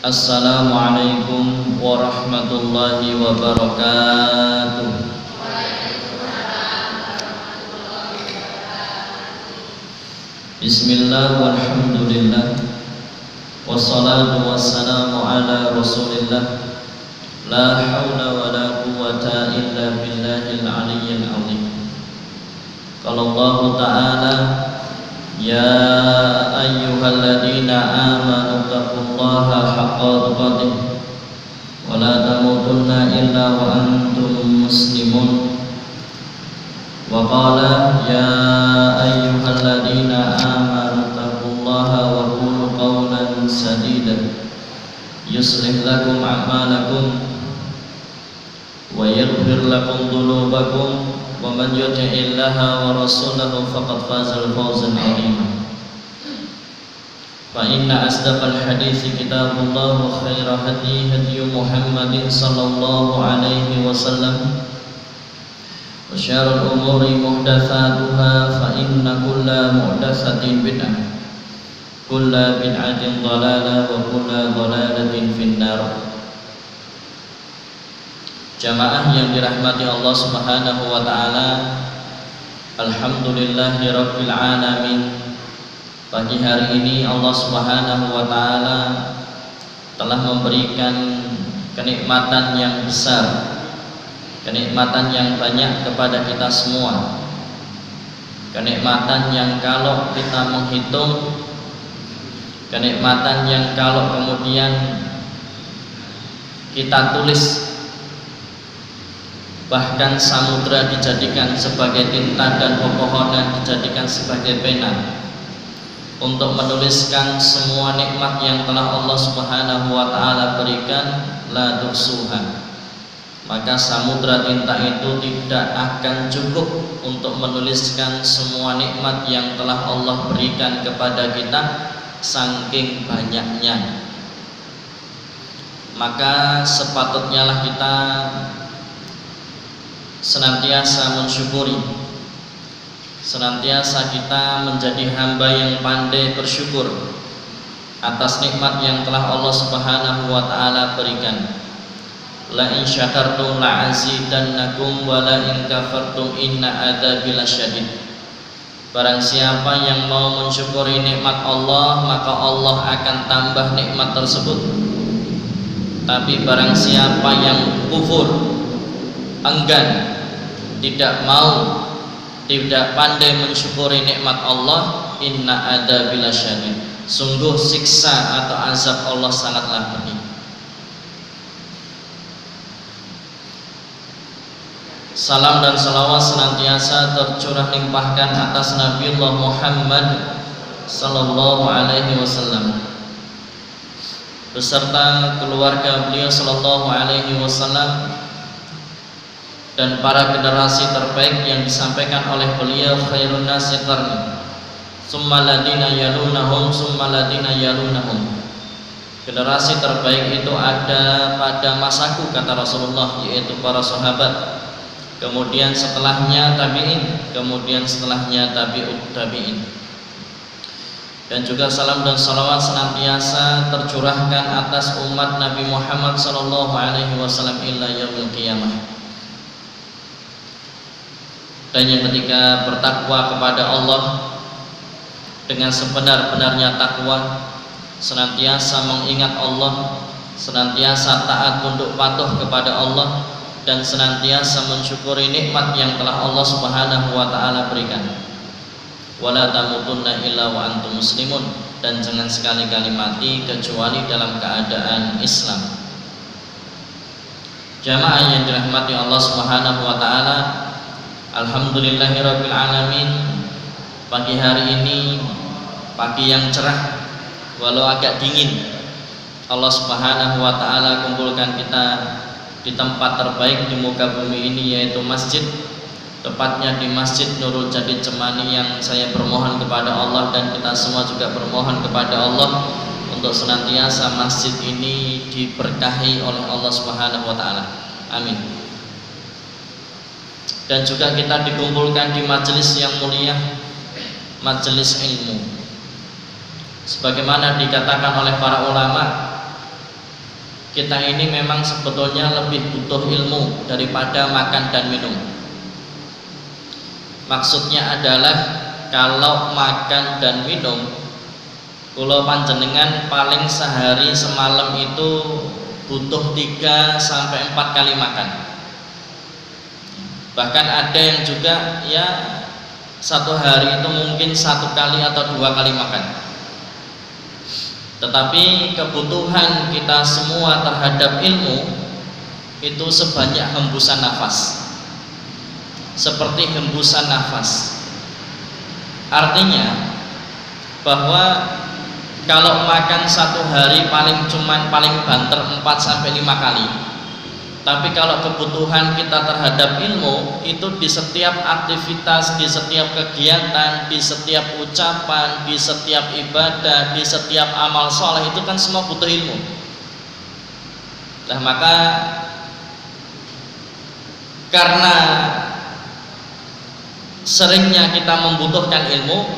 Assalamualaikum warahmatullahi wabarakatuh. Bismillah walhamdulillah wassalatu wassalamu ala rasulillah. La hawla wa la quwwata illa billahil aliyyil azim. Qala Allah ta'ala, ya ayyuhalladzina amanu taqullaha haqqa tuqatih wa la tamutunna illa wa antum muslimun. Wa qala ya ayyuhalladzina amanu taqullaha wa qulu qawlan sadida yuslih lakum a'malakum wa yaghfir lakum dhunubakum wa man yuti'illaha wa rasulahu faqad fazal fawzan 'azima. Fa inna asdaqal hadithi kitabullah wa khaira hadi hadi Muhammadin sallallahu alaihi wasallam wa syarrul umuri muhdatsatuha fa inna kulla muhdatsatin bid'ah kulla bid'atin dhalalah wa kulla dhalalatin finnar. Jamaah yang dirahmati Allah Subhanahu wa taala, alhamdulillahirabbil alamin. Pagi hari ini Allah Subhanahu wa taala telah memberikan kenikmatan yang besar, kenikmatan yang banyak kepada kita semua. Kenikmatan yang kalau kita menghitung, kenikmatan yang kalau kemudian kita tulis, bahkan samudra dijadikan sebagai tinta dan pepohonan dijadikan sebagai pena untuk menuliskan semua nikmat yang telah Allah Subhanahu wa taala berikan, la tuhsuha. Maka samudra tinta itu tidak akan cukup untuk menuliskan semua nikmat yang telah Allah berikan kepada kita, saking banyaknya. Maka sepatutnya lah kita senantiasa mensyukuri, senantiasa kita menjadi hamba yang pandai bersyukur atas nikmat yang telah Allah Subhanahu wa taala berikan. La in syakartum la azidannakum wa la in kafartum inna adzabi lasyadid. Barang siapa yang mau mensyukuri nikmat Allah, maka Allah akan tambah nikmat tersebut. Tapi barang siapa yang kufur, enggan, tidak mau, tidak pandai mensyukuri nikmat Allah, inna adzabi lasyadid. Sungguh siksa atau azab Allah sangatlah pedih. Salam dan salawat senantiasa tercurah limpahkan atas Nabiullah Muhammad sallallahu alaihi wasallam beserta keluarga beliau sallallahu alaihi wasallam dan para generasi terbaik yang disampaikan oleh beliau. Khairun nasi qarni summa ladina yalunahum summa ladina yalunahum. Generasi terbaik itu ada pada masaku, kata Rasulullah, yaitu para sahabat. Kemudian setelahnya tabi'in, kemudian setelahnya tabi'ut tabi'in. Dan juga salam dan salawat senantiasa tercurahkan atas umat Nabi Muhammad sallallahu alaihi wasallam ila yaumil qiyamah. Dan yang ketiga, bertakwa kepada Allah dengan sebenar-benarnya takwa, senantiasa mengingat Allah, senantiasa taat tunduk patuh kepada Allah, dan senantiasa mensyukuri nikmat yang telah Allah Subhanahu wa taala berikan. Wala tamutunna illa wa antum muslimun, dan jangan sekali-kali mati kecuali dalam keadaan Islam. Jamaah yang dirahmati Allah Subhanahu wa taala, alhamdulillahirabbil alamin. Pagi hari ini pagi yang cerah walau agak dingin. Allah Subhanahu wa taala kumpulkan kita di tempat terbaik di muka bumi ini, yaitu masjid, tepatnya di Masjid Nurul Jadid Cemani, yang saya bermohon kepada Allah dan kita semua juga bermohon kepada Allah untuk senantiasa masjid ini diberkahi oleh Allah Subhanahu wa taala. Amin. Dan juga kita dikumpulkan di majelis yang mulia, majelis ilmu. Sebagaimana dikatakan oleh para ulama, kita ini memang sebetulnya lebih butuh ilmu daripada makan dan minum. Maksudnya adalah kalau makan dan minum, kula panjenengan paling sehari semalam itu butuh 3 sampai 4 kali makan. Bahkan ada yang juga ya satu hari itu mungkin 1 kali atau 2 kali makan. Tetapi kebutuhan kita semua terhadap ilmu itu sebanyak hembusan nafas, seperti hembusan nafas. Artinya bahwa kalau makan satu hari paling banter 4 sampai 5 kali. Tapi kalau kebutuhan kita terhadap ilmu itu di setiap aktivitas, di setiap kegiatan, di setiap ucapan, di setiap ibadah, di setiap amal soleh itu kan semua butuh ilmu. Nah maka karena seringnya kita membutuhkan ilmu,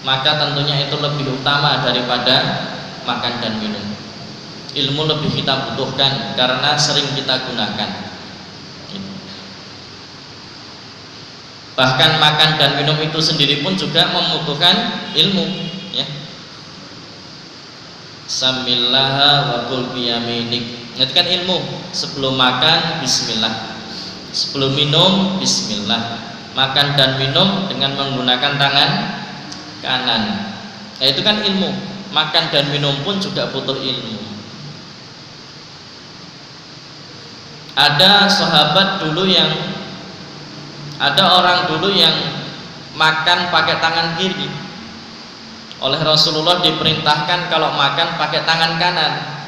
maka tentunya itu lebih utama daripada makan dan minum. Ilmu lebih kita butuhkan karena sering kita gunakan. Bahkan makan dan minum itu sendiri pun juga membutuhkan ilmu, ya. Samillaha wa kul biyaminik. Itu kan ilmu. Sebelum makan bismillah, sebelum minum bismillah. Makan dan minum dengan menggunakan tangan kanan. Nah, itu kan ilmu. Makan dan minum pun juga butuh ilmu. Ada orang dulu yang makan pakai tangan kiri. Oleh Rasulullah diperintahkan kalau makan pakai tangan kanan.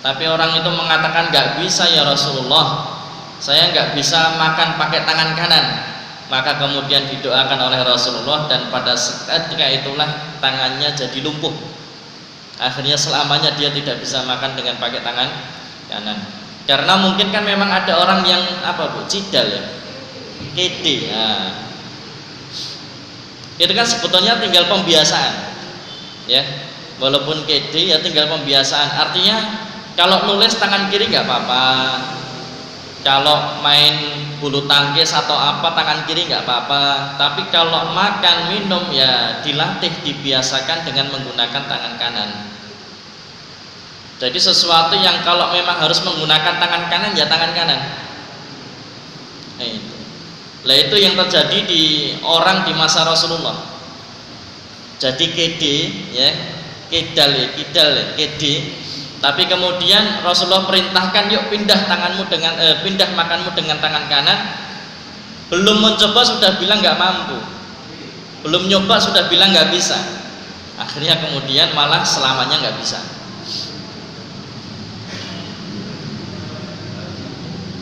Tapi orang itu mengatakan nggak bisa ya Rasulullah, saya nggak bisa makan pakai tangan kanan. Maka kemudian didoakan oleh Rasulullah dan pada ketika itulah tangannya jadi lumpuh. Akhirnya selamanya dia tidak bisa makan dengan pakai tangan kanan. Karena mungkin kan memang ada orang yang cidal ya, kede. Nah, itu kan sebetulnya tinggal pembiasaan, ya. Walaupun kede ya tinggal pembiasaan. Artinya kalau nulis tangan kiri nggak apa-apa, kalau main bulu tangkis atau apa tangan kiri nggak apa-apa. Tapi kalau makan minum ya dilatih, dibiasakan dengan menggunakan tangan kanan. Jadi sesuatu yang kalau memang harus menggunakan tangan kanan ya tangan kanan. Nah itu. Lah itu yang terjadi di orang di masa Rasulullah. Jadi kede ya, kidal ya, kede. Tapi kemudian Rasulullah perintahkan yuk pindah makanmu dengan tangan kanan. Belum mencoba sudah bilang nggak mampu. Belum nyoba sudah bilang nggak bisa. Akhirnya kemudian malah selamanya nggak bisa.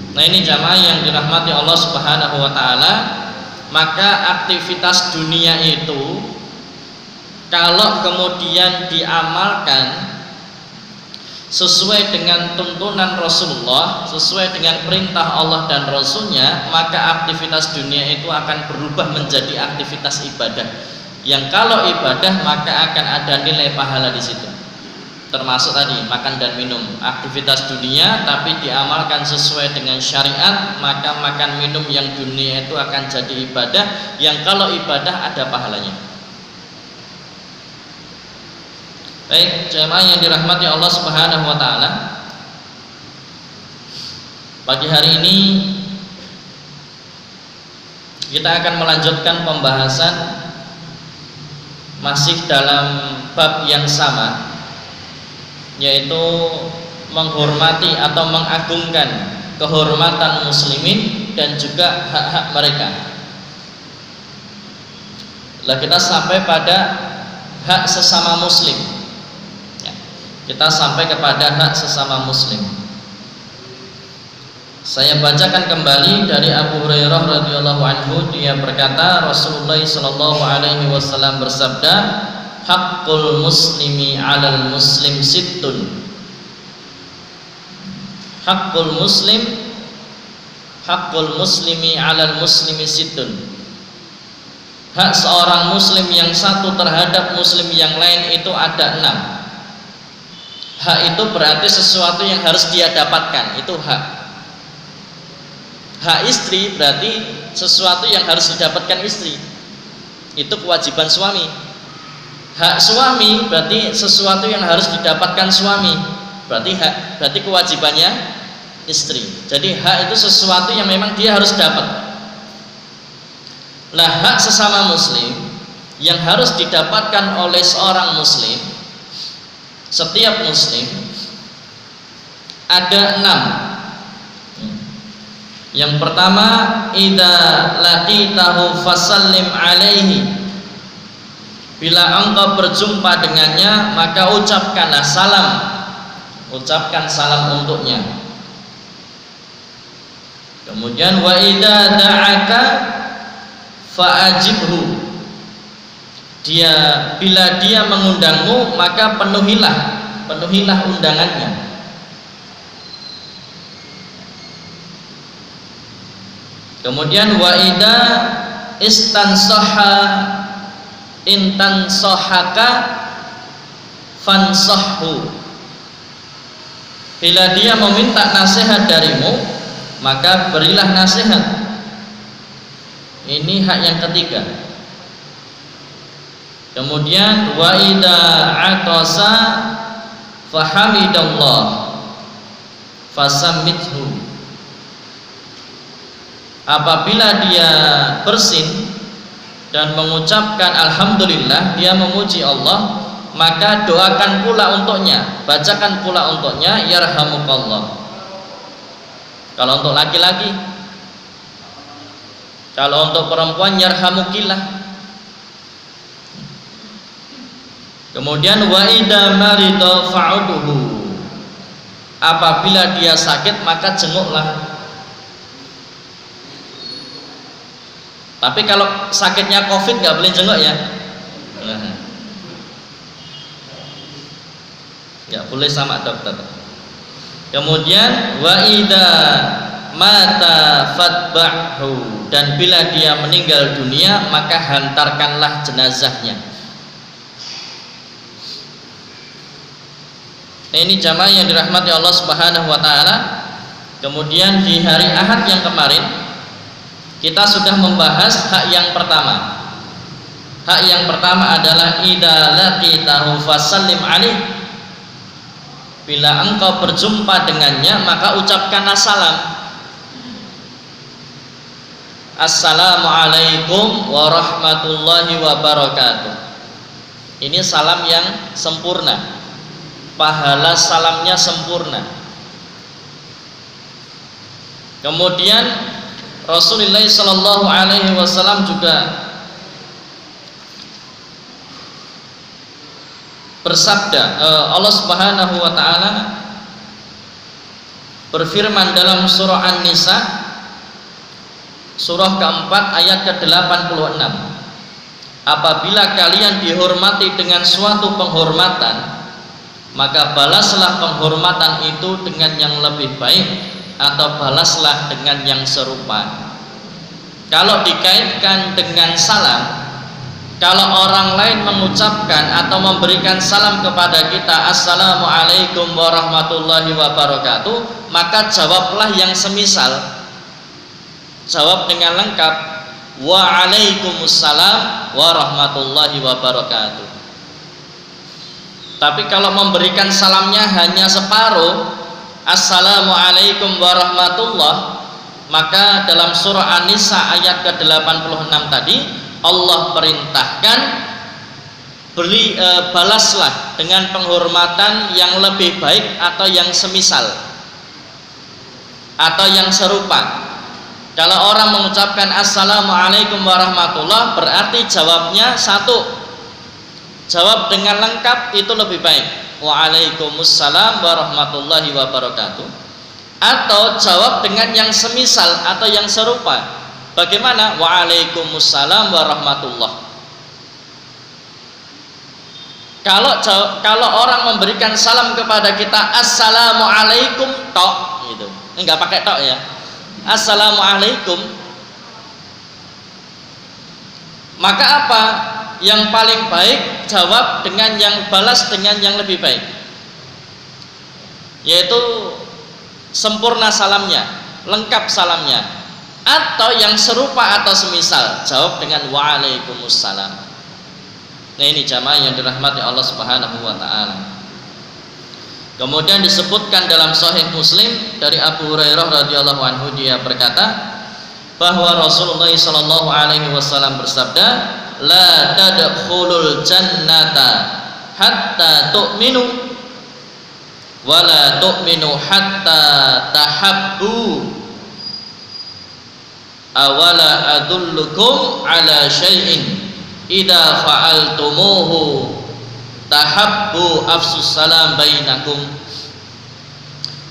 Nah ini jamaah yang dirahmati Allah Subhanahu wa taala, maka aktivitas dunia itu kalau kemudian diamalkan sesuai dengan tuntunan Rasulullah, sesuai dengan perintah Allah dan Rasulnya, maka aktivitas dunia itu akan berubah menjadi aktivitas ibadah. Yang kalau ibadah maka akan ada nilai pahala di situ. Termasuk tadi makan dan minum, aktivitas dunia tapi diamalkan sesuai dengan syariat, maka makan minum yang dunia itu akan jadi ibadah, yang kalau ibadah ada pahalanya. Baik, jemaah yang dirahmati Allah Subhanahu wa taala. Pagi hari ini kita akan melanjutkan pembahasan masih dalam bab yang sama, yaitu menghormati atau mengagungkan kehormatan muslimin dan juga hak-hak mereka. Lah kita sampai pada hak sesama muslim. Ya, kita sampai kepada hak sesama muslim. Saya bacakan kembali dari Abu Hurairah radhiyallahu anhu, dia berkata Rasulullah sallallahu alaihi wasallam bersabda, haqqul muslimi 'alal muslim sittun. Haqqul muslimi 'alal muslimi sittun. Hak seorang muslim yang satu terhadap muslim yang lain itu ada 6. Hak itu berarti sesuatu yang harus dia dapatkan, itu hak. Hak istri berarti sesuatu yang harus didapatkan istri, itu kewajiban suami. Hak suami berarti sesuatu yang harus didapatkan suami, berarti kewajibannya istri. Jadi hak itu sesuatu yang memang dia harus dapat. Lah hak sesama muslim yang harus didapatkan oleh seorang muslim, setiap muslim, ada 6. Yang pertama, idza laqitahu fasallim alaihi. Bila engkau berjumpa dengannya, maka ucapkanlah salam. Ucapkan salam untuknya. Kemudian wa idza da'aka fa'ajibhu. Bila dia mengundangmu, maka penuhilah undangannya. Kemudian wa idza intansahaka fansahhu. Bila dia meminta nasihat darimu, maka berilah nasihat. Ini hak yang ketiga. Kemudian wa idza atasa fahamidallah fasammithu. Apabila dia bersin dan mengucapkan alhamdulillah, dia memuji Allah, maka doakan pula untuknya, bacakan pula untuknya yarhamukallah. Kalau untuk laki-laki, kalau untuk perempuan yarhamukillah. Kemudian wa idza marida fa'uduhu. Apabila dia sakit, maka jenguklah. Tapi kalau sakitnya COVID nggak boleh jenguk ya, nggak boleh sama dokter. Kemudian wa idza mata fatba'hu. Dan bila dia meninggal dunia, maka hantarkanlah jenazahnya. Ini jamaah yang dirahmati Allah Subhanahu wa taala. Kemudian di hari Ahad yang kemarin kita sudah membahas hak yang pertama. Hak yang pertama adalah idza laqitahu fasallim alaih. Bila engkau berjumpa dengannya, maka ucapkanlah salam. Assalamualaikum warahmatullahi wabarakatuh. Ini salam yang sempurna. Pahala salamnya sempurna. Kemudian Rasulullah sallallahu alaihi wasallam juga bersabda, Allah Subhanahu wa taala berfirman dalam surah An-Nisa surah keempat ayat ke-86. Apabila kalian dihormati dengan suatu penghormatan, maka balaslah penghormatan itu dengan yang lebih baik, atau balaslah dengan yang serupa. Kalau dikaitkan dengan salam, kalau orang lain mengucapkan atau memberikan salam kepada kita, assalamualaikum warahmatullahi wabarakatuh, maka jawablah yang semisal. Jawab dengan lengkap, waalaikumsalam warahmatullahi wabarakatuh. Tapi kalau memberikan salamnya hanya separuh, assalamualaikum warahmatullah, maka dalam surah An-Nisa ayat ke-86 tadi Allah perintahkan balaslah dengan penghormatan yang lebih baik atau yang semisal atau yang serupa. Kalau orang mengucapkan assalamualaikum warahmatullah, berarti jawabnya satu, jawab dengan lengkap, itu lebih baik, waalaikumsalam warahmatullahi wabarakatuh. Atau jawab dengan yang semisal atau yang serupa. Bagaimana? Waalaikumsalam warahmatullah. Kalau orang memberikan salam kepada kita assalamualaikum tok gitu, enggak pakai tok ya, assalamualaikum, maka apa yang paling baik? Jawab dengan yang balas dengan yang lebih baik. yaitu sempurna salamnya, lengkap salamnya, atau yang serupa atau semisal, jawab dengan waalaikumsalam. Nah, ini jamaah yang dirahmati Allah Subhanahu wa taala. Kemudian disebutkan dalam Sahih Muslim dari Abu Hurairah radhiyallahu anhu, dia berkata bahwa Rasulullah sallallahu alaihi wasallam bersabda, "La tadkhulul jannata hatta tu'minu wa la tu'minu hatta tahabbu. Awala adullukum ala syai'in idza fa'altumuhu tahabbu afsus salam bainakum."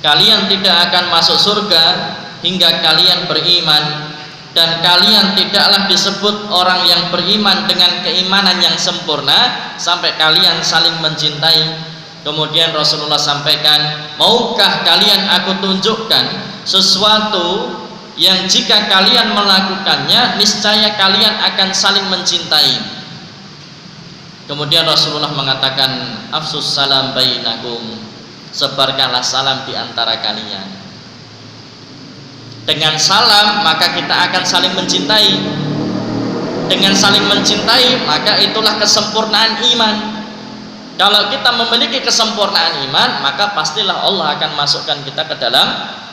Kalian tidak akan masuk surga hingga kalian beriman, dan kalian tidaklah disebut orang yang beriman dengan keimanan yang sempurna sampai kalian saling mencintai. Kemudian Rasulullah sampaikan, maukah kalian aku tunjukkan sesuatu yang jika kalian melakukannya niscaya kalian akan saling mencintai. Kemudian Rasulullah mengatakan, afsus salam bainakum, sebarkanlah salam di antara kalian. Dengan salam maka kita akan saling mencintai. Dengan saling mencintai maka itulah kesempurnaan iman. Kalau kita memiliki kesempurnaan iman, maka pastilah Allah akan masukkan kita ke dalam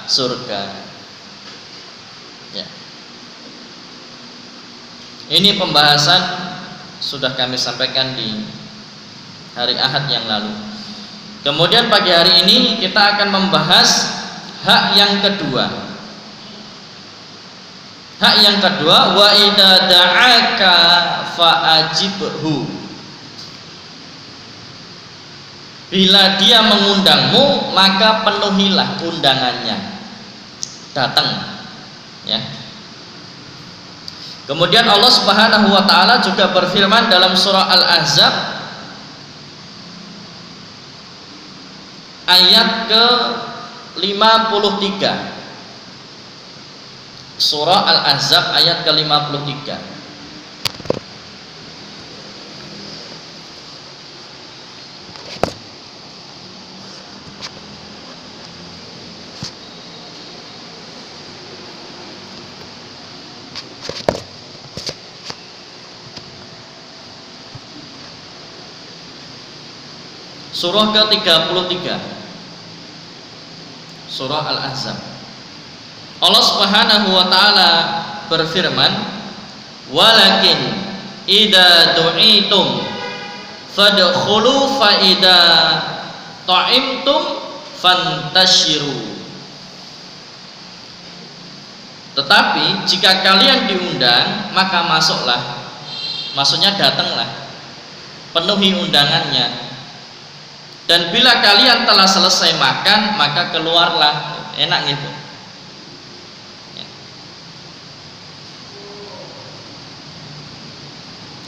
surga. Ya. Ini pembahasan sudah kami sampaikan di hari Ahad yang lalu. Kemudian pagi hari ini kita akan membahas hak yang kedua. Hak yang kedua, wa idza da'aka fa'ajibhu. Bila dia mengundangmu, maka penuhilah undangannya. Datang, ya. Kemudian Allah Subhanahu wa taala juga berfirman dalam surah Al-Ahzab ayat ke-53. Surah Al-Ahzab ayat ke-53. Surah ke-33, Surah Al-Ahzab. Allah Subhanahu wa taala berfirman, walakin idza du'itum fadkhulu fa idza ta'imtum fantashiru. Tetapi jika kalian diundang maka masuklah, maksudnya datanglah, penuhi undangannya. Dan bila kalian telah selesai makan maka keluarlah. Enak gitu.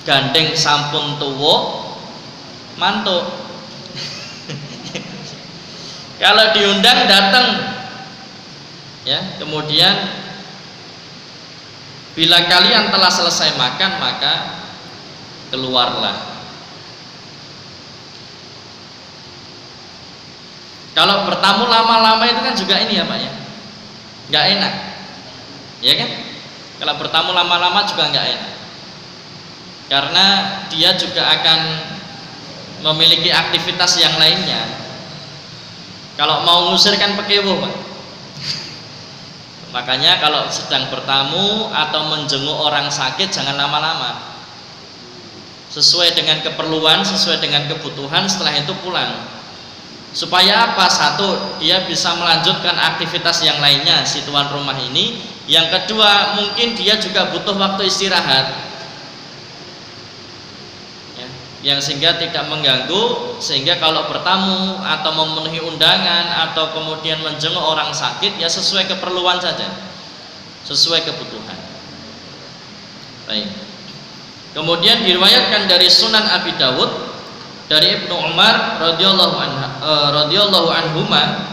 Gandeng sampun tuwo mantuk. Kalau diundang datang, ya. Kemudian bila kalian telah selesai makan maka keluarlah. Kalau bertamu lama-lama itu kan juga ini ya Pak ya, nggak enak, ya kan? Kalau bertamu lama-lama juga nggak enak, karena dia juga akan memiliki aktivitas yang lainnya. Kalau mau ngusir kan pekewo Pak. Makanya kalau sedang bertamu atau menjenguk orang sakit jangan lama-lama. Sesuai dengan keperluan, sesuai dengan kebutuhan, setelah itu pulang. Supaya apa? Satu, dia bisa melanjutkan aktivitas yang lainnya si tuan rumah ini. Yang kedua, mungkin dia juga butuh waktu istirahat ya, yang sehingga tidak mengganggu, sehingga kalau bertamu atau memenuhi undangan atau kemudian menjenguk orang sakit ya sesuai keperluan saja, sesuai kebutuhan. Baik. Kemudian diriwayatkan dari Sunan Abi Dawud dari Ibnu Umar radhiyallahu anhuma,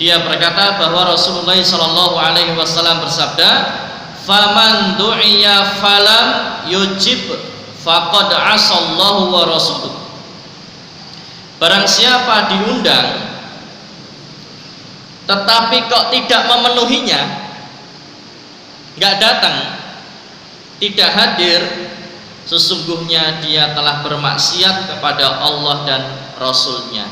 dia berkata bahwa Rasulullah sallallahu alaihi wasallam bersabda, "Faman du'iya falam yujib faqad 'asallahu wa rasuluh." Barang siapa diundang tetapi kok tidak memenuhinya, nggak datang, tidak hadir, sesungguhnya dia telah bermaksiat kepada Allah dan Rasul-Nya.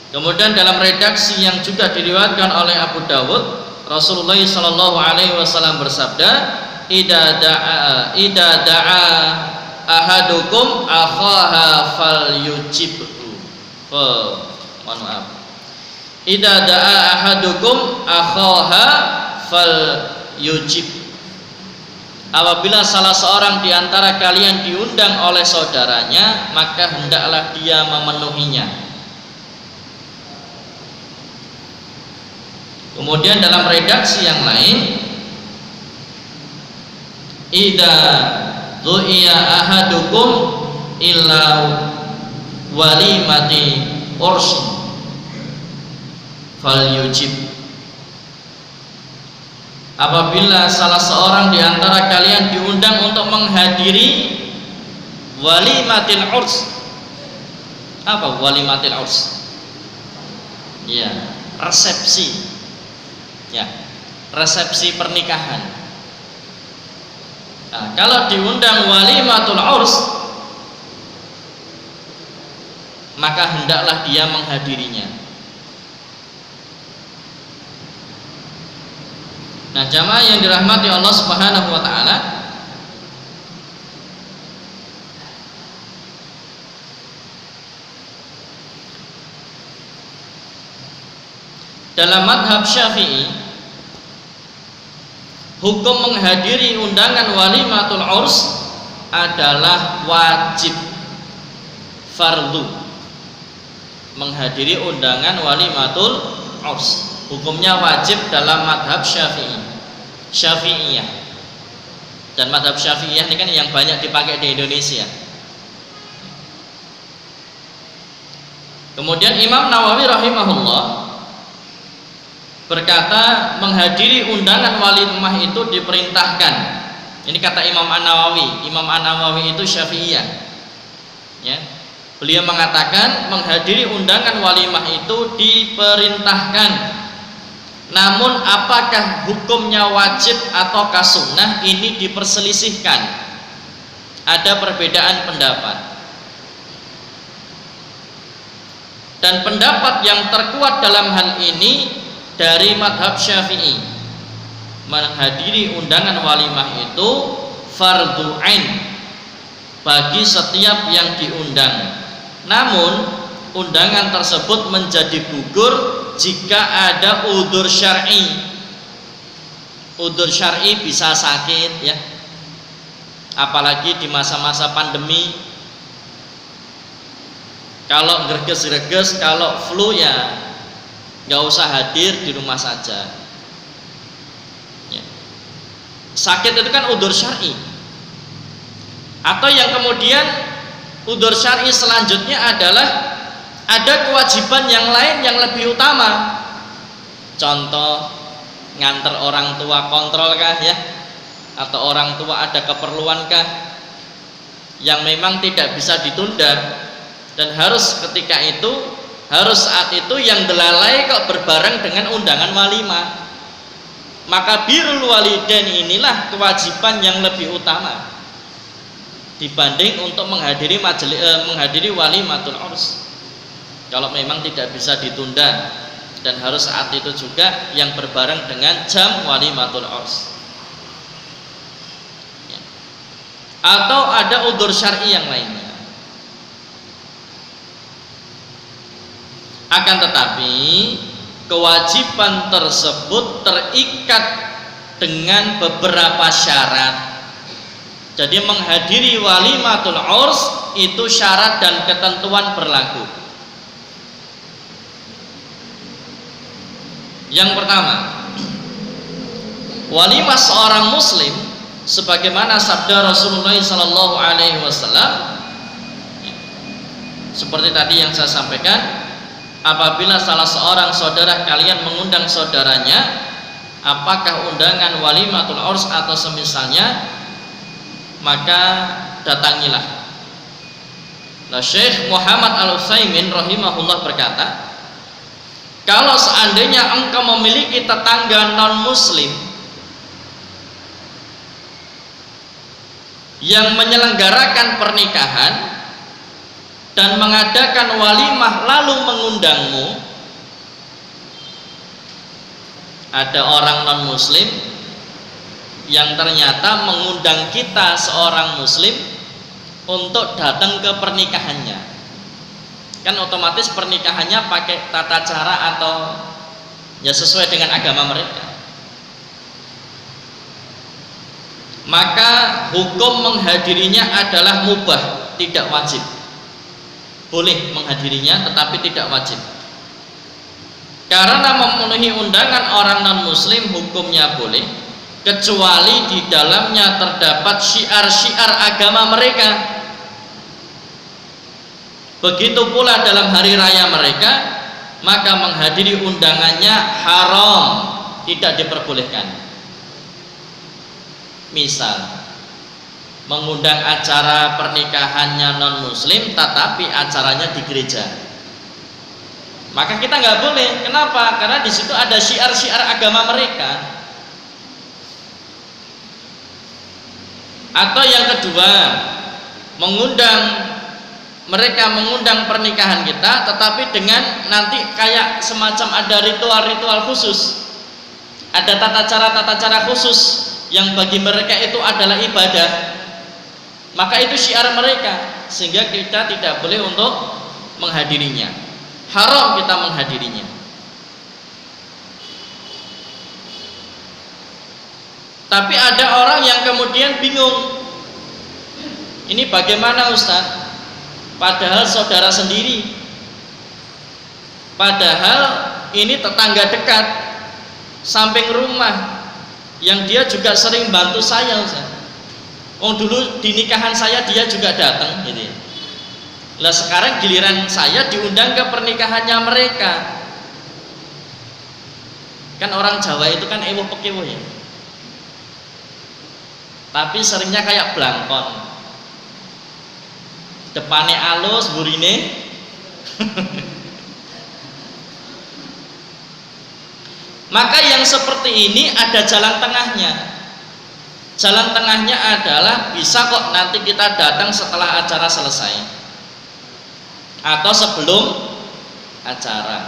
Kemudian dalam redaksi yang juga diriwayatkan oleh Abu Dawud, Rasulullah SAW bersabda, "Idza da'a ahadukum akhaha falyujibhu." Mohon maaf. Idza da'a ahadukum akhaha falyujib. Apabila salah seorang di antara kalian diundang oleh saudaranya, maka hendaklah dia memenuhinya. Kemudian dalam redaksi yang lain, idza du'iya ahadukum illa walimati ursin falyujib. Apabila salah seorang di antara kalian diundang untuk menghadiri walimatil urs. Apa walimatil urs? Ya, resepsi. Ya, resepsi pernikahan. Nah, kalau diundang walimatul urs, maka hendaklah dia menghadirinya. Nah, jamaah yang dirahmati Allah Subhanahu wa taala, dalam madhab Syafi'i, hukum menghadiri undangan walimatul urs adalah wajib, fardu. Menghadiri undangan walimatul urs hukumnya wajib dalam madhab Syafi'iyah. Dan madhab Syafi'iyah ini kan yang banyak dipakai di Indonesia. Kemudian Imam Nawawi rahimahullah berkata, menghadiri undangan walimah itu diperintahkan. Ini kata Imam An-Nawawi. Imam An-Nawawi itu Syafi'iyah. Ya. Beliau mengatakan menghadiri undangan walimah itu diperintahkan. Namun apakah hukumnya wajib ataukah sunnah, ini diperselisihkan. Ada perbedaan pendapat. Dan pendapat yang terkuat dalam hal ini dari madhab Syafi'i, menghadiri undangan walimah itu fardu ain bagi setiap yang diundang. Namun undangan tersebut menjadi gugur jika ada udzur syar'i. Udzur syar'i bisa sakit, ya, apalagi di masa-masa pandemi. Kalau greges-greges, kalau flu, ya nggak usah hadir, di rumah saja. Ya. Sakit itu kan udzur syar'i. Atau yang kemudian udzur syar'i selanjutnya adalah ada kewajiban yang lain yang lebih utama. Contoh, nganter orang tua kontrol kah, ya, atau orang tua ada keperluan kah yang memang tidak bisa ditunda dan harus ketika itu, harus saat itu, yang belalai kok berbareng dengan undangan walimah. Maka birrul walidain inilah kewajiban yang lebih utama dibanding untuk menghadiri menghadiri walimatul urs. Kalau memang tidak bisa ditunda dan harus saat itu juga yang berbareng dengan jam walimatul urs. Ya. Atau ada udzur syar'i yang lainnya. Akan tetapi kewajiban tersebut terikat dengan beberapa syarat. Jadi menghadiri walimatul urs itu syarat dan ketentuan berlaku. Yang pertama, walimah seorang muslim sebagaimana sabda Rasulullah SAW, seperti tadi yang saya sampaikan, apabila salah seorang saudara kalian mengundang saudaranya, apakah undangan walimatul urs atau semisalnya, maka datangilah. Nah, Syekh Muhammad Al-Utsaimin rahimahullah berkata, kalau seandainya engkau memiliki tetangga non-muslim yang menyelenggarakan pernikahan dan mengadakan walimah lalu mengundangmu, ada orang non-muslim yang ternyata mengundang kita seorang muslim untuk datang ke pernikahannya, kan otomatis pernikahannya pakai tata cara atau ya sesuai dengan agama mereka, maka hukum menghadirinya adalah mubah, tidak wajib. Boleh menghadirinya tetapi tidak wajib, karena memenuhi undangan orang non muslim hukumnya boleh, kecuali di dalamnya terdapat syiar-syiar agama mereka. Begitu pula dalam hari raya mereka, maka menghadiri undangannya haram, tidak diperbolehkan. Misal mengundang acara pernikahannya non muslim tetapi acaranya di gereja, maka kita nggak boleh. Kenapa? Karena di situ ada syiar-syiar agama mereka. Atau yang kedua, mereka mengundang pernikahan kita tetapi dengan nanti kayak semacam ada ritual-ritual khusus, ada tata cara khusus yang bagi mereka itu adalah ibadah, maka itu syiar mereka, sehingga kita tidak boleh untuk menghadirinya, haram kita menghadirinya. Tapi ada orang yang kemudian bingung, ini bagaimana Ustaz? Padahal saudara sendiri, padahal ini tetangga dekat, samping rumah, yang dia juga sering bantu saya Ustaz. Dulu di nikahan saya dia juga datang gitu ya. Lah sekarang giliran saya diundang ke pernikahannya mereka. Kan orang Jawa itu kan ewoh pekewoh ya, tapi seringnya kayak blangkon, depannya alus, burine maka yang seperti ini ada jalan tengahnya. Jalan tengahnya adalah bisa kok nanti kita datang setelah acara selesai atau sebelum acara,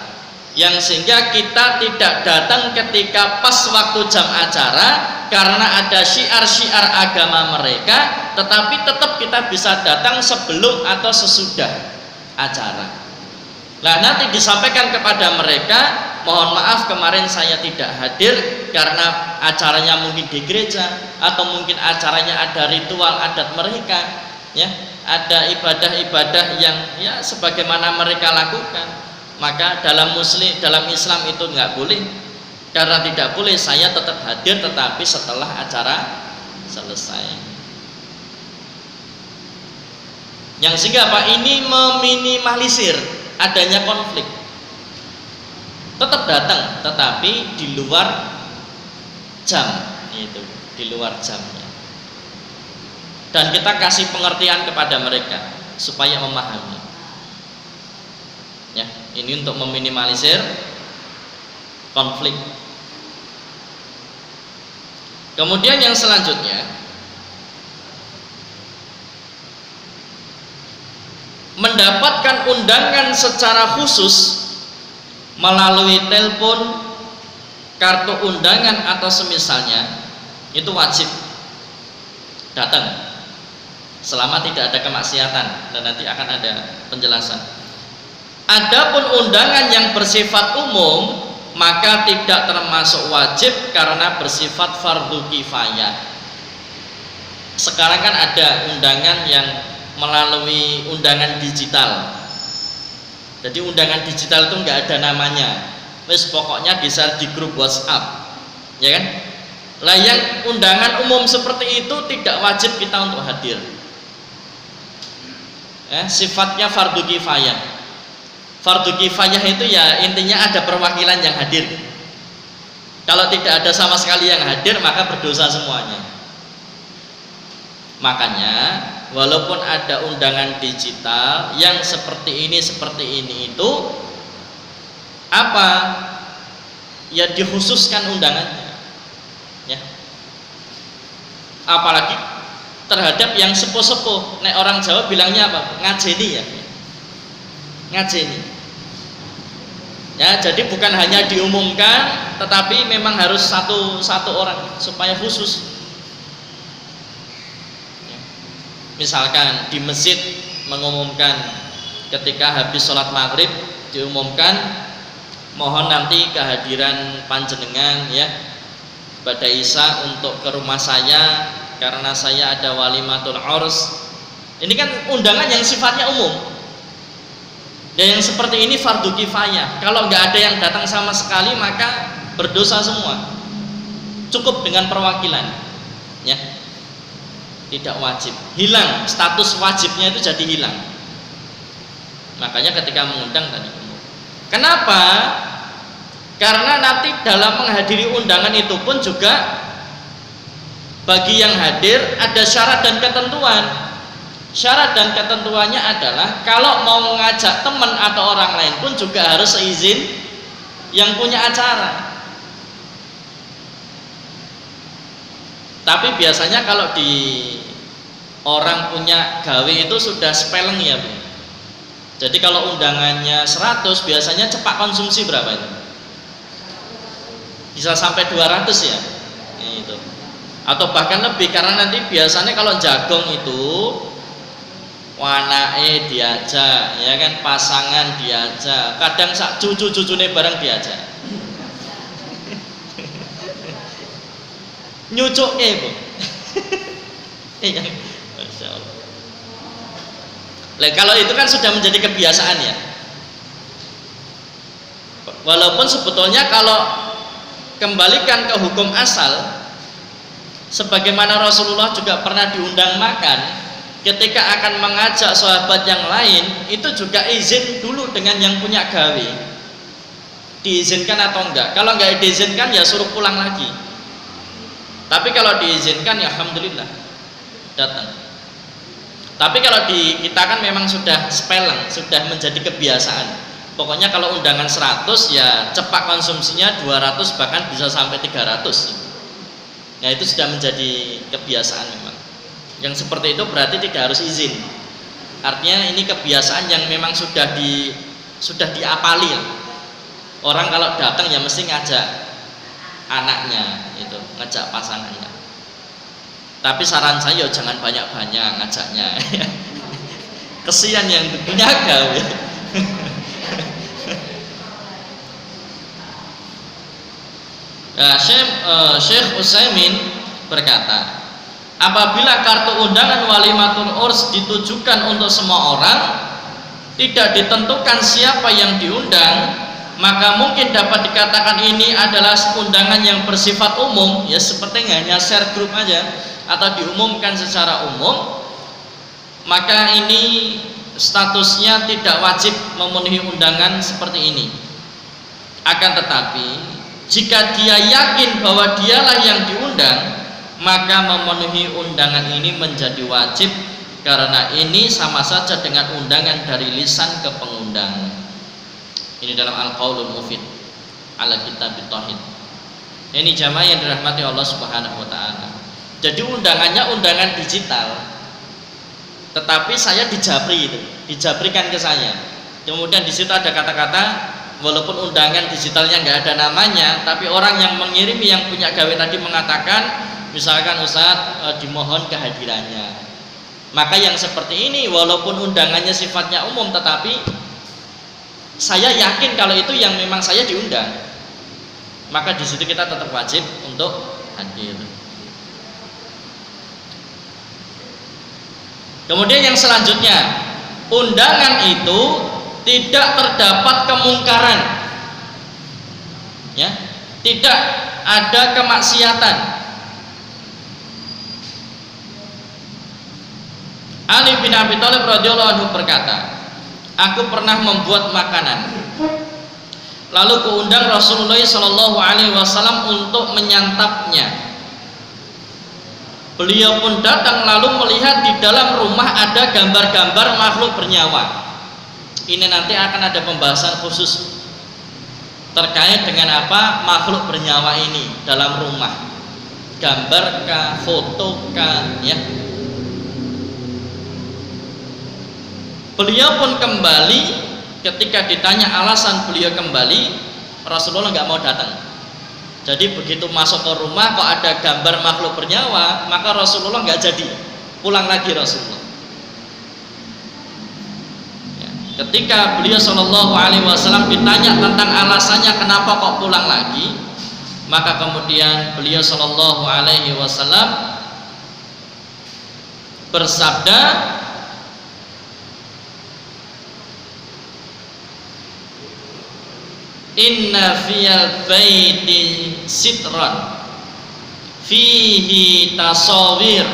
yang sehingga kita tidak datang ketika pas waktu jam acara karena ada syiar-syiar agama mereka, tetapi tetap kita bisa datang sebelum atau sesudah acara. Nah, nanti disampaikan kepada mereka, mohon maaf kemarin saya tidak hadir karena acaranya mungkin di gereja, atau mungkin acaranya ada ritual adat mereka, ya, ada ibadah-ibadah yang ya sebagaimana mereka lakukan. Maka dalam Islam itu nggak boleh, karena tidak boleh saya tetap hadir tetapi setelah acara selesai. Yang sehingga Pak ini meminimalisir adanya konflik, tetap datang tetapi di luar jam, itu di luar jamnya, dan kita kasih pengertian kepada mereka supaya memahami ya. Ini untuk meminimalisir konflik. Kemudian yang selanjutnya, mendapatkan undangan secara khusus melalui telepon, kartu undangan atau semisalnya, itu wajib datang selama tidak ada kemaksiatan, dan nanti akan ada penjelasan. Adapun undangan yang bersifat umum maka tidak termasuk wajib karena bersifat fardu kifayah. Sekarang kan ada undangan yang melalui undangan digital. Jadi undangan digital itu nggak ada namanya, wes pokoknya bisa di grup WhatsApp, ya kan? Lah yang undangan umum seperti itu tidak wajib kita untuk hadir. Sifatnya fardu kifayah. Fardu kifayah itu ya intinya ada perwakilan yang hadir. Kalau tidak ada sama sekali yang hadir maka berdosa semuanya. Makanya walaupun ada undangan digital yang seperti ini itu apa? Ya dikhususkan undangannya. Ya. Apalagi terhadap yang sepuh-sepuh. Nek orang Jawa bilangnya apa? Ngajeni ya. Ngajeni. Ya, jadi bukan hanya diumumkan, tetapi memang harus satu orang supaya khusus. Ya. Misalkan di masjid mengumumkan ketika habis sholat maghrib diumumkan, mohon nanti kehadiran panjenengan ya pada Isya untuk ke rumah saya karena saya ada walimatul urs. Ini kan undangan yang sifatnya umum. Dan yang seperti ini fardu kifayah. Kalau nggak ada yang datang sama sekali maka berdosa semua. Cukup dengan perwakilan, ya. Tidak wajib. Hilang status wajibnya itu jadi hilang. Makanya ketika mengundang tadi. Kenapa? Karena nanti dalam menghadiri undangan itu pun juga bagi yang hadir ada syarat dan ketentuan. Syarat dan ketentuannya adalah kalau mau mengajak teman atau orang lain pun juga harus seizin yang punya acara. Tapi biasanya kalau di orang punya gawe itu sudah spelling ya, Bu. Jadi kalau undangannya 100 biasanya cepat konsumsi berapa itu? Bisa sampai 200 ya? Itu. Atau bahkan lebih karena nanti biasanya kalau jagong itu wanae diajak, ya kan, pasangan diajak, kadang sak cucu-cucune bareng diajak. Nyucuke, Bu. Iya. Masyaallah. Kalau itu kan sudah menjadi kebiasaan ya. Walaupun sebetulnya kalau kembalikan ke hukum asal, sebagaimana Rasulullah juga pernah diundang makan, ketika akan mengajak sahabat yang lain, itu juga izin dulu dengan yang punya gawe. Diizinkan atau enggak? Kalau enggak diizinkan ya suruh pulang lagi. Tapi kalau diizinkan ya alhamdulillah datang. Tapi kalau di kita kan memang sudah spelling, sudah menjadi kebiasaan. Pokoknya kalau undangan 100 ya cepat konsumsinya 200 bahkan bisa sampai 300. Ya itu sudah menjadi kebiasaan memang. Yang seperti itu berarti tidak harus izin. Artinya ini kebiasaan yang memang sudah diapali. Orang kalau datang ya mesti ngajak anaknya, itu ngajak pasangannya. Tapi saran saya jangan banyak-banyak ngajaknya. Kesian yang punya gawe. Nah, Syekh Utsaimin berkata, apabila kartu undangan walimatul urs ditujukan untuk semua orang, tidak ditentukan siapa yang diundang, maka mungkin dapat dikatakan ini adalah undangan yang bersifat umum, ya seperti hanya share group aja atau diumumkan secara umum, maka ini statusnya tidak wajib memenuhi undangan seperti ini. Akan tetapi jika dia yakin bahwa dialah yang diundang, maka memenuhi undangan ini menjadi wajib, karena ini sama saja dengan undangan dari lisan ke pengundang. Ini dalam Al-Qaulul Mufid ala Kitab Tauhid. Ini jamaah yang dirahmati Allah Subhanahu wa taala. Jadi undangannya undangan digital, tetapi saya dijabrikan ke saya. Kemudian di situ ada kata-kata, walaupun undangan digitalnya nggak ada namanya, tapi orang yang mengirimi yang punya gawe tadi mengatakan, misalkan Ustadz dimohon kehadirannya. Maka yang seperti ini walaupun undangannya sifatnya umum, tetapi saya yakin kalau itu yang memang saya diundang, maka di situ kita tetap wajib untuk hadir. Kemudian yang selanjutnya, undangan itu tidak terdapat kemungkaran, ya, tidak ada kemaksiatan. Ali bin Abi Thalib radhiyallahu anhu berkata, aku pernah membuat makanan, lalu kuundang Rasulullah Shallallahu Alaihi Wasallam untuk menyantapnya. Beliau pun datang lalu melihat di dalam rumah ada gambar-gambar makhluk bernyawa. Ini nanti akan ada pembahasan khusus terkait dengan apa makhluk bernyawa ini dalam rumah. Gambar kah, foto kah, ya. Beliau pun kembali. Ketika ditanya alasan beliau kembali, Rasulullah nggak mau datang. Jadi begitu masuk ke rumah kok ada gambar makhluk bernyawa, maka Rasulullah nggak jadi pulang lagi Rasulullah. Ya. Ketika beliau Shallallahu Alaihi Wasallam ditanya tentang alasannya kenapa kok pulang lagi, maka kemudian beliau Shallallahu Alaihi Wasallam bersabda, inna fiyal baiti sitran fihi tasawir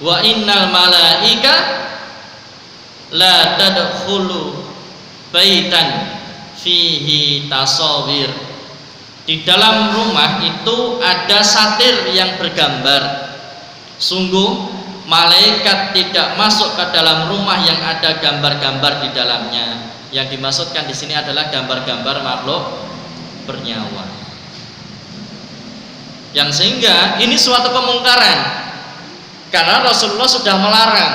wa innal malaika la tadkhulu baitan fihi tasawir. Di dalam rumah itu ada satir yang bergambar. Sungguh malaikat tidak masuk ke dalam rumah yang ada gambar-gambar di dalamnya. Yang dimaksudkan di sini adalah gambar-gambar makhluk bernyawa. Yang sehingga ini suatu kemungkaran karena Rasulullah sudah melarang,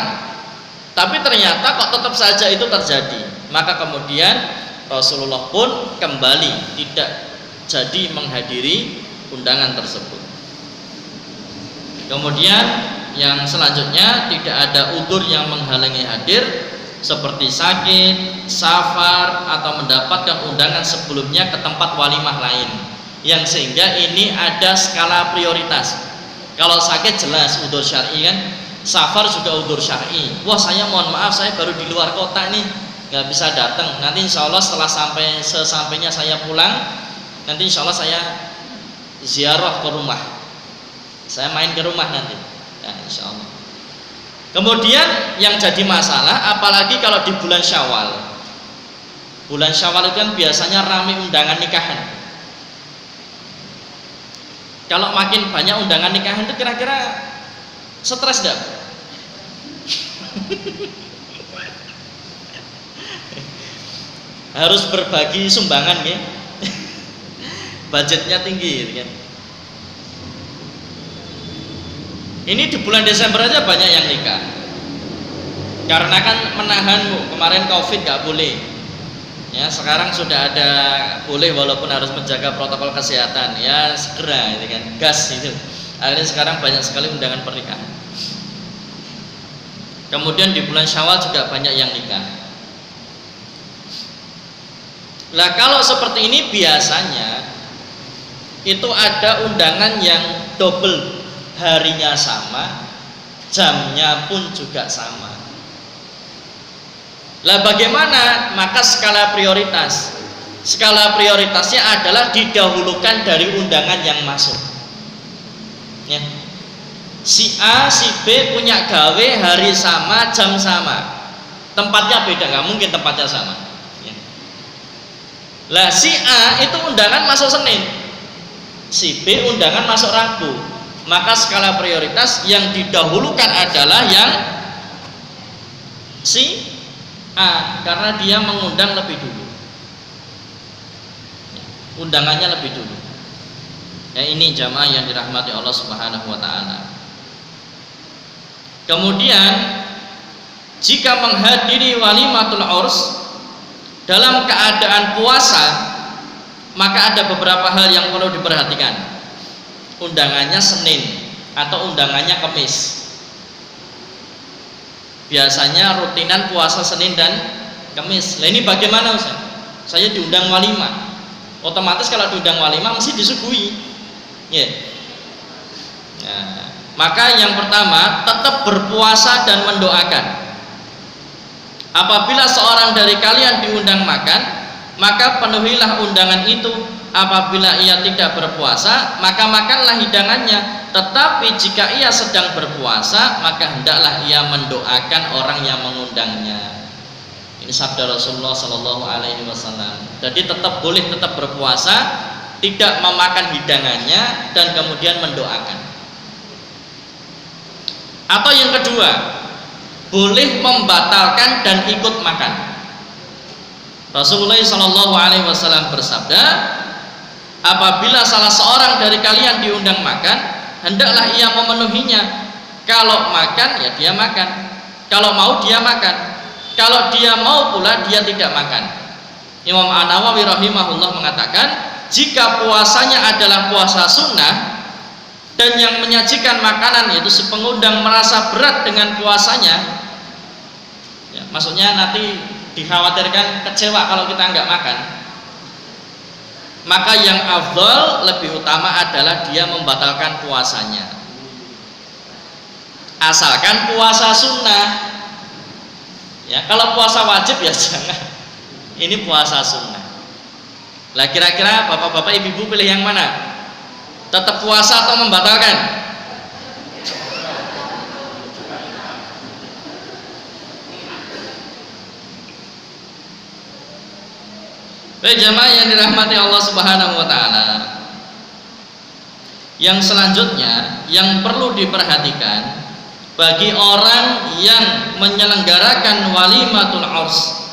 tapi ternyata kok tetap saja itu terjadi. Maka kemudian Rasulullah pun kembali tidak jadi menghadiri undangan tersebut. Kemudian yang selanjutnya tidak ada udzur yang menghalangi hadir, seperti sakit, safar, atau mendapatkan undangan sebelumnya ke tempat walimah lain, yang sehingga ini ada skala prioritas. Kalau sakit jelas udzur syar'i kan, safar juga udzur syar'i. Wah saya mohon maaf saya baru di luar kota nih, nggak bisa datang. Nanti insya Allah setelah sesampainya saya pulang, nanti insya Allah saya ziarah ke rumah, saya main ke rumah nanti, ya insya Allah. Kemudian yang jadi masalah apalagi kalau di bulan Syawal. Bulan Syawal itu kan biasanya ramai undangan nikahan. Kalau makin banyak undangan nikahan itu kira-kira stres enggak? Harus berbagi sumbangan ya. Budgetnya tinggi kan. Ini di bulan Desember aja banyak yang nikah. Karena kan menahan Bu, kemarin Covid nggak boleh. Ya, sekarang sudah ada boleh walaupun harus menjaga protokol kesehatan. Ya, segera itu kan, gas itu. Akhirnya sekarang banyak sekali undangan pernikahan. Kemudian di bulan Syawal juga banyak yang nikah. Lah kalau seperti ini biasanya itu ada undangan yang double, harinya sama, jamnya pun juga sama. Lah bagaimana? Maka skala prioritas. Skala prioritasnya adalah didahulukan dari undangan yang masuk. Ya. Si A, si B punya gawe hari sama, jam sama. Tempatnya beda, nggak mungkin tempatnya sama. Ya. Lah si A itu undangan masuk Senin, si B undangan masuk Rabu. Maka skala prioritas yang didahulukan adalah yang si A, karena dia mengundang lebih dulu, undangannya lebih dulu. Ya, ini jamaah yang dirahmati Allah Subhanahu wa taala. Kemudian jika menghadiri walimatul urs dalam keadaan puasa, maka ada beberapa hal yang perlu diperhatikan. Undangannya Senin atau undangannya Kamis. Biasanya rutinan puasa Senin dan Kamis. Lah ini bagaimana Ustaz? Saya diundang walimah. Otomatis kalau diundang walimah mesti disuguhi. Ya. Nah, maka yang pertama tetap berpuasa dan mendoakan. Apabila seorang dari kalian diundang makan, maka penuhilah undangan itu. Apabila ia tidak berpuasa, maka makanlah hidangannya. Tetapi jika ia sedang berpuasa, maka hendaklah ia mendoakan orang yang mengundangnya. Ini sabda Rasulullah Sallallahu Alaihi Wasallam. Jadi tetap boleh tetap berpuasa, tidak memakan hidangannya, dan kemudian mendoakan. Atau yang kedua, boleh membatalkan dan ikut makan. Rasulullah SAW bersabda, apabila salah seorang dari kalian diundang makan, hendaklah ia memenuhinya. Kalau makan ya dia makan, kalau mau dia makan, kalau dia mau pula dia tidak makan. Imam An-Nawawi rahimahullah mengatakan, jika puasanya adalah puasa sunnah dan yang menyajikan makanan yaitu si pengundang merasa berat dengan puasanya, ya, maksudnya nanti dikhawatirkan kecewa kalau kita nggak makan, maka yang afdal lebih utama adalah dia membatalkan puasanya, asalkan puasa sunnah. Ya, kalau puasa wajib ya jangan. Ini puasa sunnah. Lah kira-kira bapak-bapak ibu-ibu pilih yang mana? Tetap puasa atau membatalkan? Baik jamaah yang dirahmati Allah Subhanahu wa taala. Yang selanjutnya yang perlu diperhatikan bagi orang yang menyelenggarakan walimatul urs,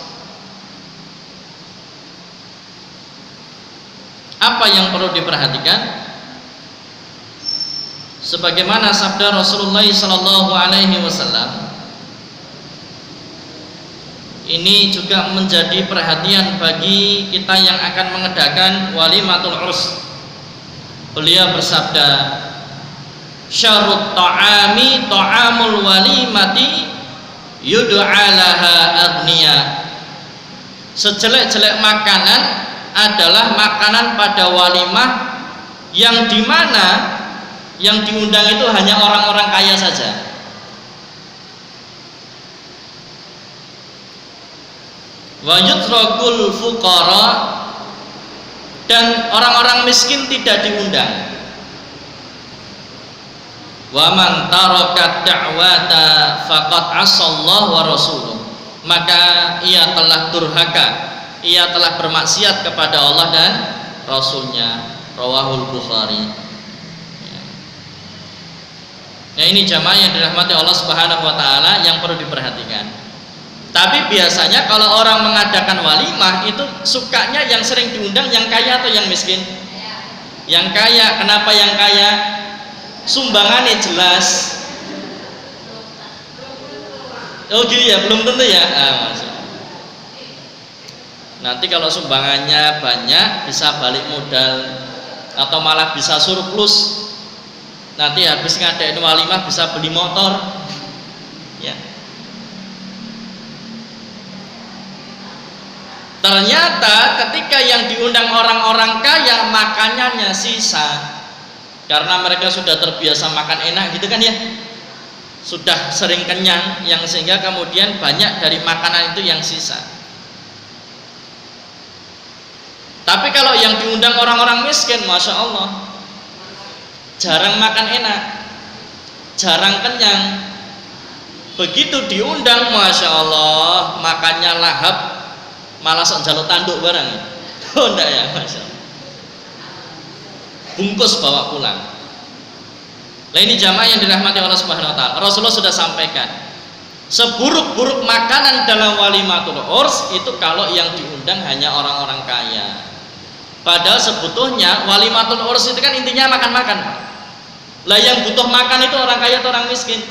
apa yang perlu diperhatikan? Sebagaimana sabda Rasulullah SAW, ini juga menjadi perhatian bagi kita yang akan mengadakan walimatul urs. Beliau bersabda, syarut ta'ami ta'amul walimati yud'a laha agniya. Sejelek-jelek makanan adalah makanan pada walimah yang dimana yang diundang itu hanya orang-orang kaya saja. Wa yutrakul fuqara, dan orang-orang miskin tidak diundang. Wa man taraka da'wata faqad asallahu wa rasuluh, maka ia telah durhaka, ia telah bermaksiat kepada Allah dan Rasulnya. Rawahul Bukhari. Ya, ini jamaah yang dirahmati Allah Subhanahu wa taala yang perlu diperhatikan. Tapi biasanya kalau orang mengadakan walimah itu sukanya yang sering diundang yang kaya atau yang miskin? Yang kaya. Kenapa yang kaya? Sumbangannya jelas. Oh gitu ya, belum tentu ya. Nanti kalau sumbangannya banyak bisa balik modal atau malah bisa surplus. Nanti habis ngadain walimah bisa beli motor. Ya. Ternyata ketika yang diundang orang-orang kaya makanannya sisa. Karena mereka sudah terbiasa makan enak gitu kan ya, sudah sering kenyang, yang sehingga kemudian banyak dari makanan itu yang sisa. Tapi kalau yang diundang orang-orang miskin, masya Allah, jarang makan enak, jarang kenyang. Begitu diundang, masya Allah, makannya lahap, malah sok jaluk tanduk barang. Oh enggak ya, masya Allah. Bungkus bawa pulang. Nah ini jamaah yang dirahmati Allah Subhanahu wa taala. Rasulullah sudah sampaikan, seburuk-buruk makanan dalam walimatul urs itu kalau yang diundang hanya orang-orang kaya. Padahal sebetulnya walimatul urs itu kan intinya makan-makan. Lah yang butuh makan itu orang kaya atau orang miskin?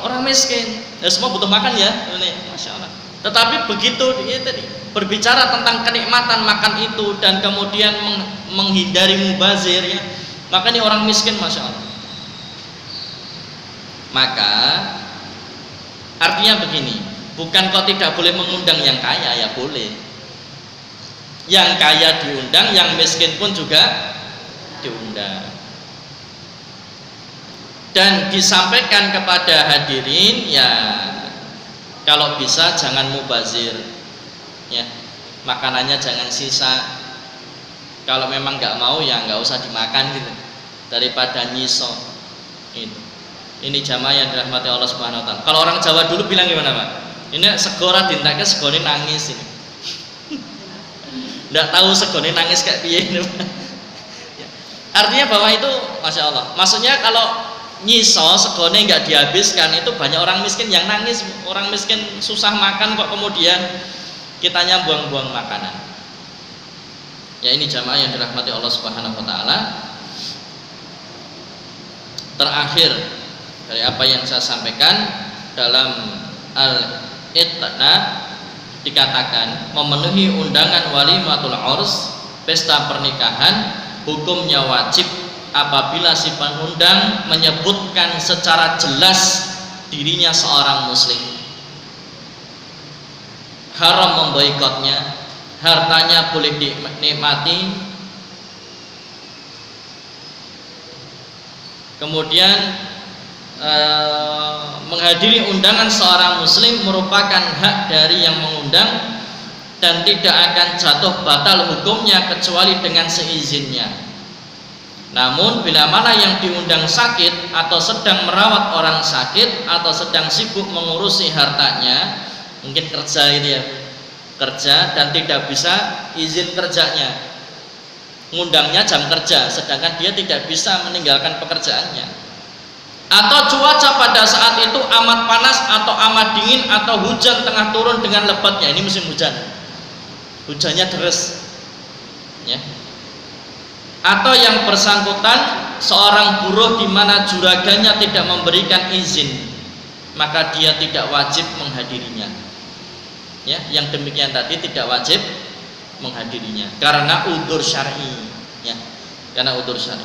Orang miskin. Ya semua butuh makan ya, ini masya Allah. Tetapi begitu ya tadi berbicara tentang kenikmatan makan itu dan kemudian menghindari mubazir ya, maka ini orang miskin masya Allah. Maka artinya begini, bukan kau tidak boleh mengundang yang kaya, ya boleh. Yang kaya diundang, yang miskin pun juga diundang. Dan disampaikan kepada hadirin ya, kalau bisa jangan mubazir ya, makanannya jangan sisa. Kalau memang nggak mau ya nggak usah dimakan gitu, daripada nyiso itu. Ini jamaah yang dirahmati Allah Subhanahu wa taala. Kalau orang Jawa dulu bilang gimana Pak? Ini segora dintake segone nangis ini. Nggak tahu segone nangis kayak piye ini. Artinya bahwa itu masya Allah. Maksudnya kalau nyiso segone nggak dihabiskan, itu banyak orang miskin yang nangis. Orang miskin susah makan kok kemudian kitanya buang-buang makanan. Ya, ini jamaah yang dirahmati Allah Subhanahu wa taala. Terakhir dari apa yang saya sampaikan dalam Al-Ittna dikatakan memenuhi undangan walimatul urs, pesta pernikahan, hukumnya wajib apabila si pengundang menyebutkan secara jelas dirinya seorang muslim, haram memboikotnya, hartanya boleh dinikmati, kemudian menghadiri undangan seorang muslim merupakan hak dari yang mengundang dan tidak akan jatuh batal hukumnya kecuali dengan seizinnya. Namun bila mana yang diundang sakit atau sedang merawat orang sakit atau sedang sibuk mengurusi hartanya, mungkin kerja itu ya, kerja dan tidak bisa izin kerjanya, ngundangnya jam kerja sedangkan dia tidak bisa meninggalkan pekerjaannya, atau cuaca pada saat itu amat panas atau amat dingin atau hujan tengah turun dengan lebatnya, ini musim hujan, hujannya deres ya. Atau yang bersangkutan seorang buruh di mana juraganya tidak memberikan izin, maka dia tidak wajib menghadirinya. Ya, yang demikian tadi tidak wajib menghadirinya karena udzur syar'i, ya, karena udzur syar'i.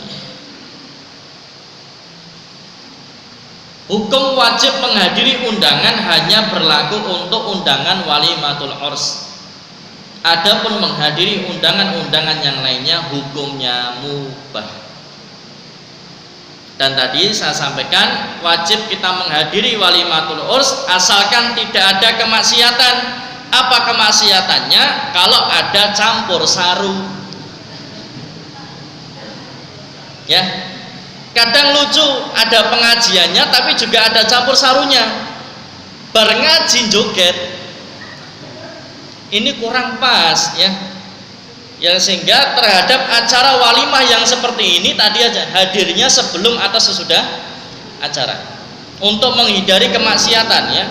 Hukum wajib menghadiri undangan hanya berlaku untuk undangan walimatul urs. Adapun menghadiri undangan-undangan yang lainnya hukumnya mubah. Dan tadi saya sampaikan wajib kita menghadiri walimatul urs asalkan tidak ada kemaksiatan. Apa kemaksiatannya? Kalau ada campur saru. Ya. Kadang lucu, ada pengajiannya tapi juga ada campur sarunya. Berngaji joget. Ini kurang pas ya. Ya, sehingga terhadap acara walimah yang seperti ini tadi aja hadirnya sebelum atau sesudah acara untuk menghindari kemaksiatan ya.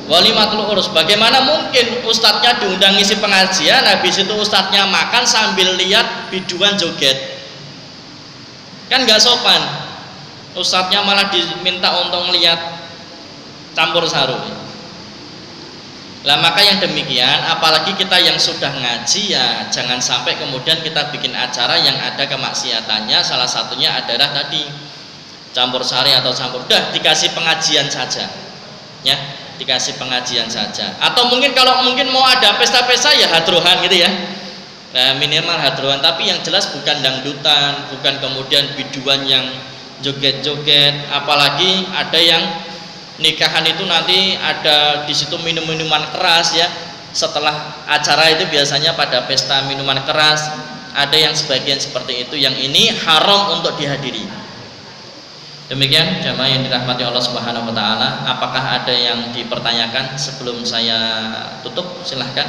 Walimatul urs, bagaimana mungkin ustadznya diundang ngisi pengajian, habis itu ustadznya makan sambil lihat biduan joget, kan nggak sopan. Ustadznya malah diminta untuk melihat campur saru. Lah maka yang demikian, apalagi kita yang sudah ngaji ya jangan sampai kemudian kita bikin acara yang ada kemaksiatannya. Salah satunya adalah tadi campur sari atau campur, udah dikasih pengajian saja ya, dikasih pengajian saja. Atau mungkin kalau mungkin mau ada pesta-pesta ya hadrohan gitu ya, nah minimal hadrohan, tapi yang jelas bukan dangdutan, bukan kemudian biduan yang joget-joget. Apalagi ada yang nikahan itu nanti ada di situ minum-minuman keras ya. Setelah acara itu biasanya pada pesta minuman keras, ada yang sebagian seperti itu, yang ini haram untuk dihadiri. Demikian jamaah yang dirahmati Allah Subhanahu wa taala. Apakah ada yang dipertanyakan sebelum saya tutup? Silahkan.